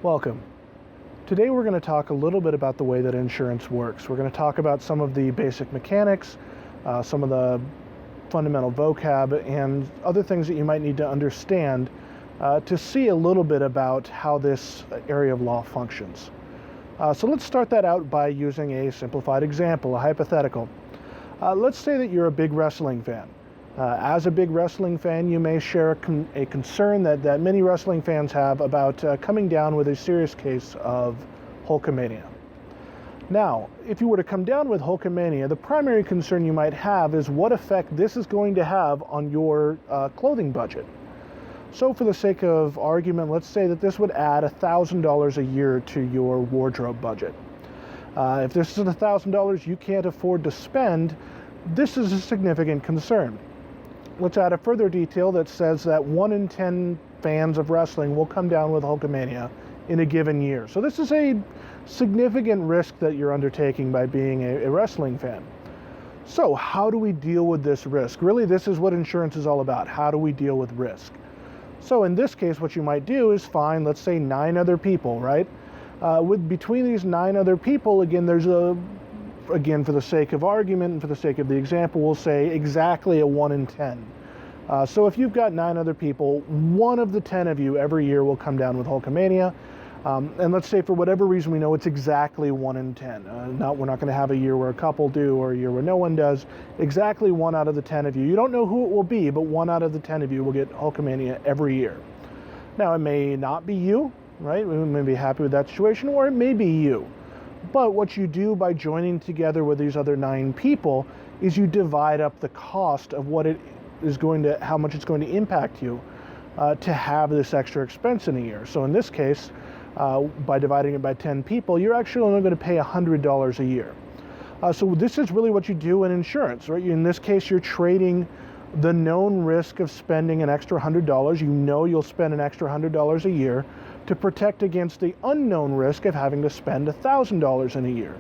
Welcome. Today we're going to talk a little bit about the way that insurance works. We're going to talk about some of the basic mechanics, some of the fundamental vocab, and other things that you might need to understand to see a little bit about how this area of law functions. So let's start that out by using a simplified example, a hypothetical. Let's say that you're a big wrestling fan. As a big wrestling fan, you may share a concern that many wrestling fans have about coming down with a serious case of Hulkamania. Now, if you were to come down with Hulkamania, the primary concern you might have is what effect this is going to have on your clothing budget. So for the sake of argument, let's say that this would add $1,000 a year to your wardrobe budget. If this is $1,000 you can't afford to spend, this is a significant concern. Let's add a further detail that says that 1 in 10 fans of wrestling will come down with Hulkamania in a given year. So this is a significant risk that you're undertaking by being a wrestling fan. So how do we deal with this risk? Really, this is what insurance is all about. How do we deal with risk? So in this case, what you might do is find, let's say, 9 other people, right? Between these 9 other people, again, again, for the sake of argument and for the sake of the example, we'll say exactly a 1 in 10. So if you've got 9 other people, 1 of the 10 of you every year will come down with Hulkamania. And let's say for whatever reason we know it's exactly 1 in 10. We're not going to have a year where a couple do or a year where no one does. Exactly 1 out of the 10 of you. You don't know who it will be, but 1 out of the 10 of you will get Hulkamania every year. Now, it may not be you, right? We may be happy with that situation, or it may be you. But what you do by joining together with these other 9 people is you divide up the cost of how much it's going to impact you to have this extra expense in a year. So in this case, by dividing it by 10 people, you're actually only going to pay $100 a year. So this is really what you do in insurance, right? In this case, you're trading the known risk of spending an extra $100. You know you'll spend an extra $100 a year to protect against the unknown risk of having to spend $1,000 in a year.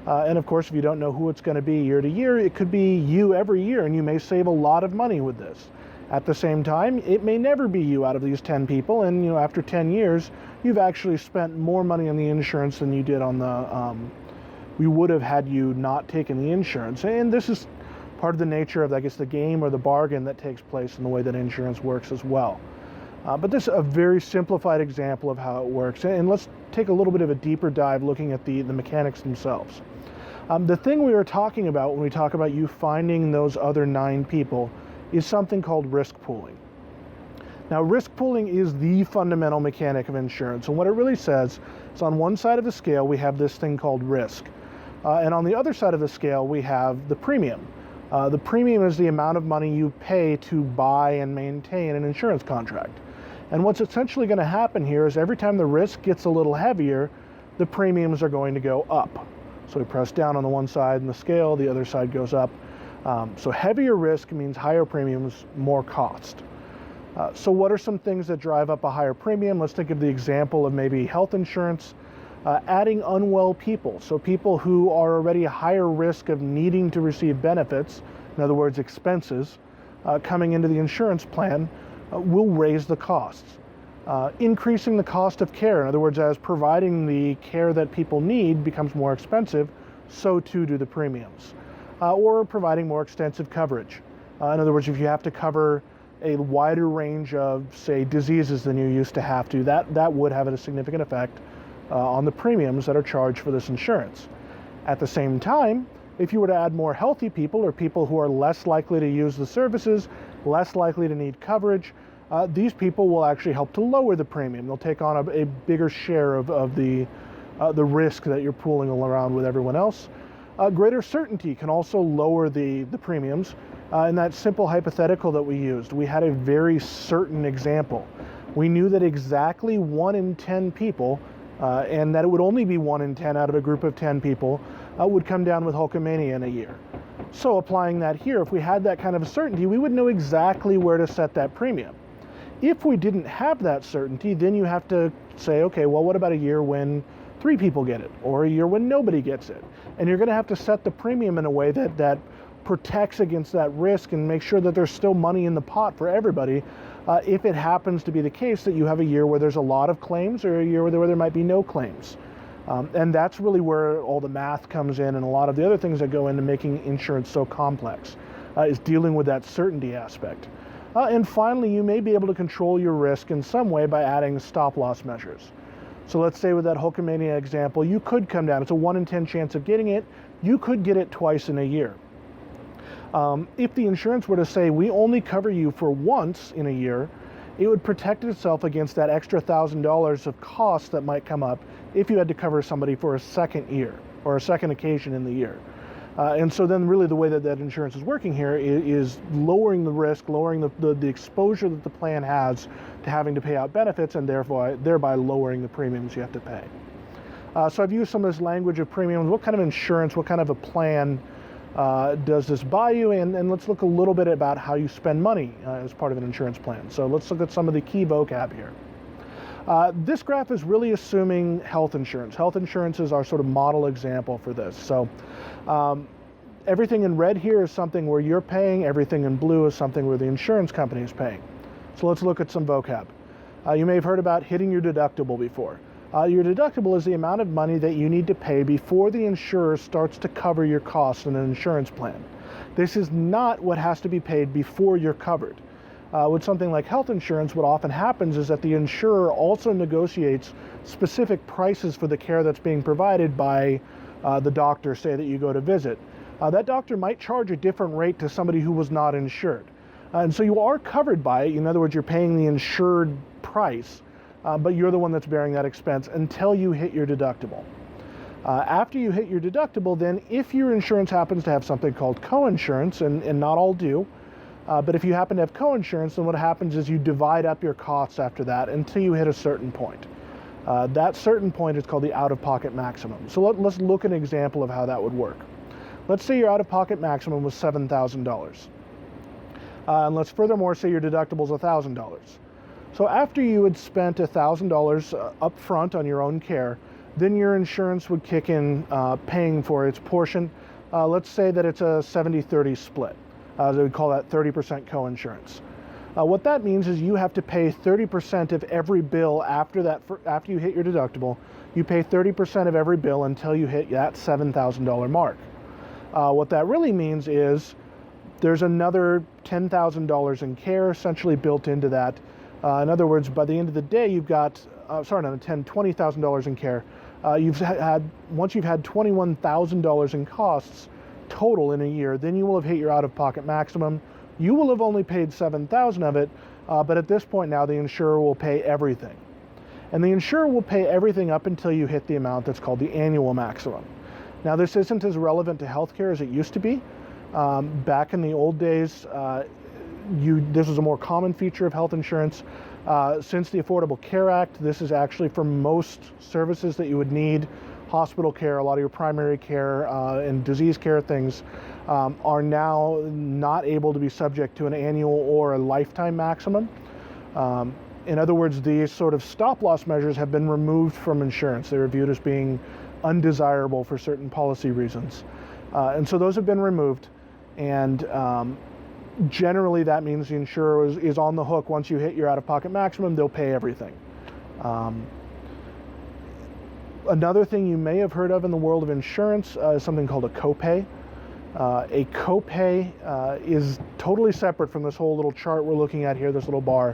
And of course, if you don't know who it's going to be year to year, it could be you every year, and you may save a lot of money with this. At the same time, it may never be you out of these 10 people, and after 10 years, you've actually spent more money on the insurance than you did on we would have had you not taken the insurance. And this is part of the nature of, I guess, the game or the bargain that takes place in the way that insurance works as well. But this is a very simplified example of how it works. And let's take a little bit of a deeper dive looking at the mechanics themselves. The thing we were talking about when we talk about you finding those other 9 people is something called risk pooling. Now, risk pooling is the fundamental mechanic of insurance. And what it really says is on one side of the scale, we have this thing called risk. And on the other side of the scale, we have the premium. The premium is the amount of money you pay to buy and maintain an insurance contract. And what's essentially going to happen here is every time the risk gets a little heavier, the premiums are going to go up. So we press down on the one side in the scale, the other side goes up. So heavier risk means higher premiums, more cost. So what are some things that drive up a higher premium? Let's think of the example of maybe health insurance. Adding unwell people, so people who are already a higher risk of needing to receive benefits, in other words, expenses, coming into the insurance plan, will raise the costs. Increasing the cost of care, in other words, as providing the care that people need becomes more expensive, so too do the premiums. Or providing more extensive coverage. In other words, if you have to cover a wider range of, say, diseases than you used to have to, that would have a significant effect on the premiums that are charged for this insurance. At the same time, if you were to add more healthy people or people who are less likely to use the services, less likely to need coverage, these people will actually help to lower the premium. They'll take on a bigger share of the risk that you're pooling around with everyone else. Greater certainty can also lower the premiums. In that simple hypothetical that we used, we had a very certain example. We knew that exactly 1 in 10 people, and that it would only be 1 in 10 out of a group of 10 people, would come down with Hulkamania in a year. So applying that here, if we had that kind of certainty, we would know exactly where to set that premium. If we didn't have that certainty, then you have to say, okay, well, what about a year when 3 people get it, or a year when nobody gets it? And you're going to have to set the premium in a way that protects against that risk and make sure that there's still money in the pot for everybody, if it happens to be the case that you have a year where there's a lot of claims or a year where there might be no claims. And that's really where all the math comes in and a lot of the other things that go into making insurance so complex, is dealing with that certainty aspect. And finally, you may be able to control your risk in some way by adding stop-loss measures. So let's say with that Hulkamania example, you could come down. It's a 1 in 10 chance of getting it. You could get it twice in a year. If the insurance were to say, we only cover you for once in a year, it would protect itself against that extra $1,000 of costs that might come up if you had to cover somebody for a second year or a second occasion in the year. And so then really the way that insurance is working here is lowering the risk, lowering the exposure that the plan has to having to pay out benefits, and thereby lowering the premiums you have to pay. So I've used some of this language of premiums. What kind of insurance, what kind of a plan does this buy you? And let's look a little bit about how you spend money as part of an insurance plan. So let's look at some of the key vocab here. This graph is really assuming health insurance. Health insurance is our sort of model example for this. So everything in red here is something where you're paying, everything in blue is something where the insurance company is paying. So let's look at some vocab. You may have heard about hitting your deductible before. Your deductible is the amount of money that you need to pay before the insurer starts to cover your costs in an insurance plan. This is not what has to be paid before you're covered. With something like health insurance, what often happens is that the insurer also negotiates specific prices for the care that's being provided by the doctor, say, that you go to visit. That doctor might charge a different rate to somebody who was not insured. And so you are covered by it. In other words, you're paying the insured price, but you're the one that's bearing that expense until you hit your deductible. After you hit your deductible, then if your insurance happens to have something called coinsurance, and not all do, but if you happen to have coinsurance, then what happens is you divide up your costs after that until you hit a certain point. That certain point is called the out-of-pocket maximum. So let's look at an example of how that would work. Let's say your out-of-pocket maximum was $7,000. And let's furthermore say your deductible is $1,000. So after you had spent $1,000 up front on your own care, then your insurance would kick in paying for its portion. Let's say that it's a 70-30 split. They would call that 30% coinsurance. What that means is you have to pay 30% of every bill after you hit your deductible. You pay 30% of every bill until you hit that $7,000 mark. What that really means is there's another $10,000 in care essentially built into that. In other words, by the end of the day, you've got, $20,000 in care. Once you've had $21,000 in costs total in a year, then you will have hit your out-of-pocket maximum. You will have only paid $7,000 of it, but at this point now the insurer will pay everything. And the insurer will pay everything up until you hit the amount that's called the annual maximum. Now this isn't as relevant to healthcare as it used to be. Back in the old days, this was a more common feature of health insurance. Since the Affordable Care Act, this is actually for most services that you would need. Hospital care, a lot of your primary care and disease care things are now not able to be subject to an annual or a lifetime maximum. In other words, these sort of stop-loss measures have been removed from insurance. They were viewed as being undesirable for certain policy reasons. And so those have been removed. And generally that means the insurer is on the hook. Once you hit your out-of-pocket maximum, they'll pay everything. Another thing you may have heard of in the world of insurance is something called a copay. A copay is totally separate from this whole little chart we're looking at here, this little bar.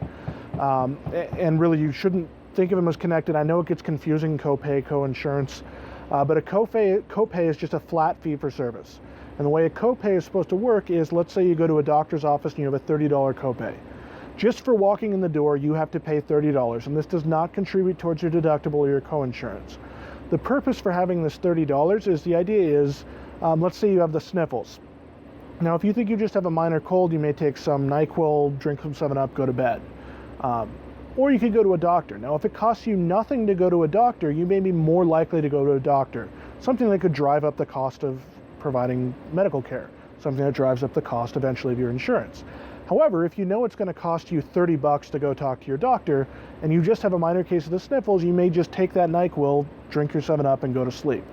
And really you shouldn't think of them as connected. I know it gets confusing, copay, coinsurance, but a copay is just a flat fee for service. And the way a copay is supposed to work is, let's say you go to a doctor's office and you have a $30 copay. Just for walking in the door, you have to pay $30, and this does not contribute towards your deductible or your coinsurance. The purpose for having this $30 is, the idea is, let's say you have the sniffles. Now, if you think you just have a minor cold, you may take some NyQuil, drink some 7-Up, go to bed. Or you could go to a doctor. Now, if it costs you nothing to go to a doctor, you may be more likely to go to a doctor. Something that could drive up the cost of providing medical care, something that drives up the cost eventually of your insurance. However, if you know it's going to cost you $30 to go talk to your doctor, and you just have a minor case of the sniffles, you may just take that NyQuil, drink your 7-Up, and go to sleep.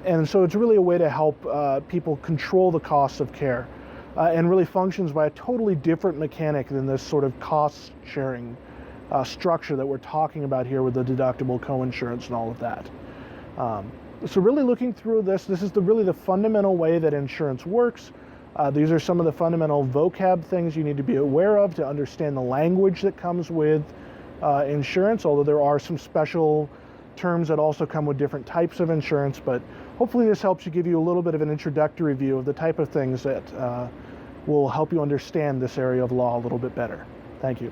And so it's really a way to help people control the costs of care. and really functions by a totally different mechanic than this sort of cost sharing structure that we're talking about here with the deductible coinsurance and all of that. So really looking through this is really the fundamental way that insurance works. These are some of the fundamental vocab things you need to be aware of to understand the language that comes with insurance, although there are some special terms that also come with different types of insurance. But hopefully this helps you give you a little bit of an introductory view of the type of things that will help you understand this area of law a little bit better. Thank you.